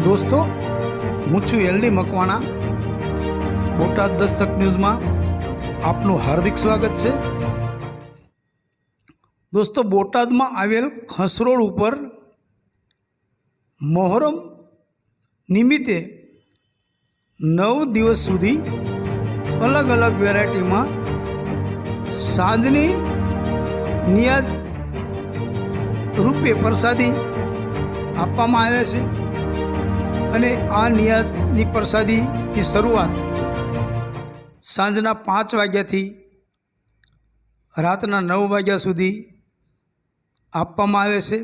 દોસ્તો, હું છું એલડી મકવાણા. બોટાદ દસ્તક ન્યૂઝમાં આપનું હાર્દિક સ્વાગત છે. દોસ્તો, બોટાદમાં આવેલ ખસરોડ ઉપર મોહરમ નિમિત્તે 9 દિવસ સુધી અલગ અલગ વેરાયટીમાં સાંજની નિયાઝ રૂપે પ્રસાદી આપવામાં આવે છે. અને આ નિયાઝની પ્રસાદીની શરૂઆત સાંજના 5 વાગ્યાથી રાતના 9 વાગ્યા સુધી આપવામાં આવે છે.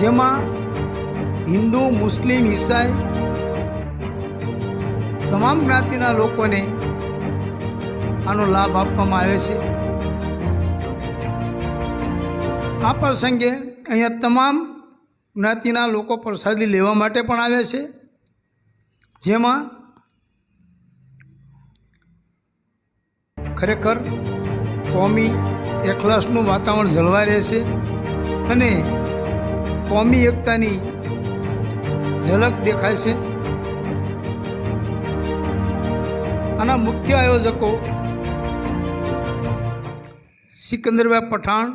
જેમાં હિન્દુ, મુસ્લિમ, ઈસાઈ તમામ જ્ઞાતિના લોકોને આનો લાભ આપવામાં આવે છે. આ પ્રસંગે અહીંયા તમામ જ્ઞાતિના લોકો પ્રસાદી લેવા માટે પણ આવે છે. જેમાં ખરેખર કોમી એખલાસનું વાતાવરણ જળવાઈ રહેશે અને કોમી એકતાની ઝલક દેખાય છે. આના મુખ્ય આયોજકો સિકંદરભાઈ પઠાણ,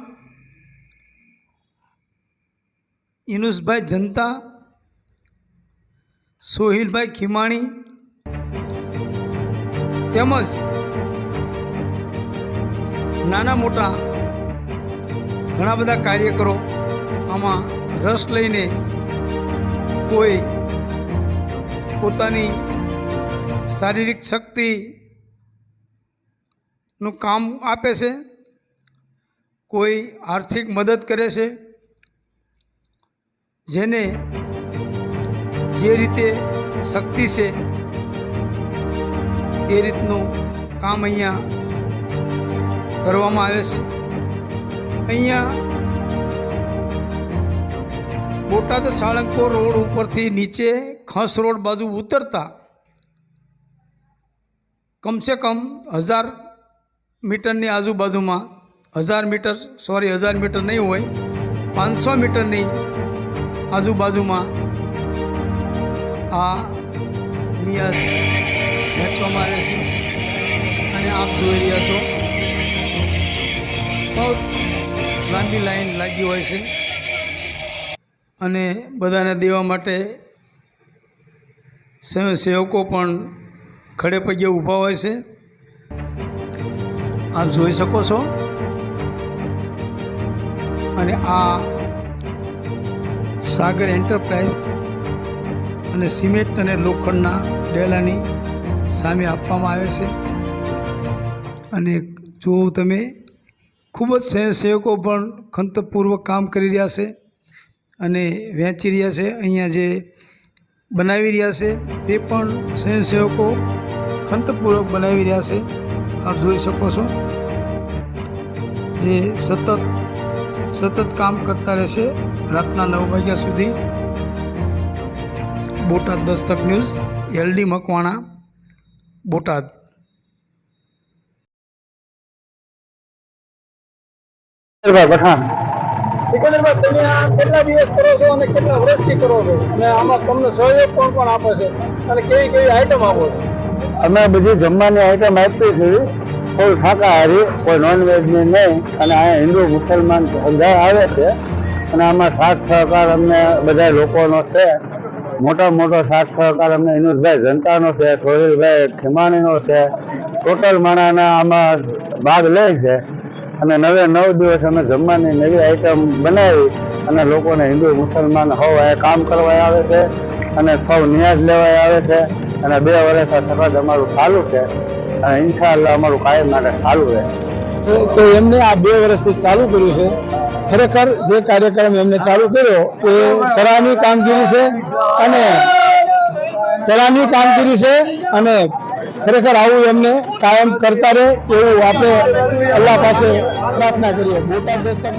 યુનુસભાઈ જનતા, સોહિલભાઈ ખીમાણી તેમજ નાના મોટા ઘણા બધા કાર્યકરો આમાં રસ લઈને કોઈ પોતાની શારીરિક શક્તિનું કામ આપે છે, કોઈ આર્થિક મદદ કરે છે. જેને જે રીતે શક્તિ છે એ રીતનું કામ અહીંયા કરવામાં આવે છે. અહીંયા બોટાદ સાળંગપુર રોડ ઉપરથી નીચે ખસ રોડ બાજુ ઉતરતા કમસે કમ 1000 મીટરની આજુબાજુમાં 1000 મીટર નહીં હોય, 500 મીટરની આજુબાજુમાં આ નિયાઝ વહેંચવામાં આવે છે. અને આપ જોઈ રહ્યા છો બહુ લાંબી લાઈન લાગી હોય છે અને બધાને દેવા માટે સ્વયંસેવકો પણ ખડે પગે ઊભા હોય છે. આપ જોઈ શકો છો. અને આ સાગર એન્ટરપ્રાઇઝ અને સિમેન્ટ અને લોખંડના ડેલાની સામે આપવામાં આવે છે. અને જો તમે ખૂબ જ સ્વયંસેવકો પણ ખંતપૂર્વક કામ કરી રહ્યા છે અને વહેંચી રહ્યા છે. અહીંયા જે બનાવી રહ્યા છે તે પણ સ્વયંસેવકો ખંતપૂર્વક બનાવી રહ્યા છે. આપ જોઈ શકો છો. જે સતત કામ કરતા રહેશે રાતના 9 વાગ્યા સુધી. Botad Dastak news, LD Makwana, Botad. સિકંદરભાઈ, તમે આ કેટલા દિવસ કરો છો અને કેટલા વર્ષથી કરો છો અને આમાં તમને સહયોગ કોણ આપે છે અને કેવી કેવી આઈટમ આપો છો? અમે બધી જમવાની આઈટમ આપીએ છીએ. કોઈ શાકાહારી, કોઈ નોનવેજની નહીં. અને અહીંયા હિન્દુ મુસલમાન બધા આવે છે. અને આમાં સાથ સહકાર અમને બધા લોકોનો છે. મોટો સાથ સહકાર અમને યુનુસભાઈ જનતાનો છે, સોહિલભાઈ ખીમાણીનો છે. ટોટલ માણાના આમાં ભાગ લે છે. અને 9 દિવસ અમે જમવાની નવી આઈટમ બનાવી અને લોકોને હિન્દુ મુસલમાન હોવ એ કામ કરવા આવે છે અને સૌ નિયાઝ લેવા આવે છે. અને 2 વર્ષથી સતત અમારું ચાલુ છે અને ઇન્શાઅલ્લાહ અમારું કાયમ માટે ચાલુ રહે. તો એમને આ 2 વર્ષથી ચાલુ કર્યું છે. ખરેખર જે કાર્યક્રમ એમને ચાલુ કર્યો એ સરાહનીય કામગીરી છે અને ખરેખર આવું એમને કાયમ કરતા રહે એવું આપણે અલ્લાહ પાસે પ્રાર્થના કરીએ. બોટાદ દસ્તક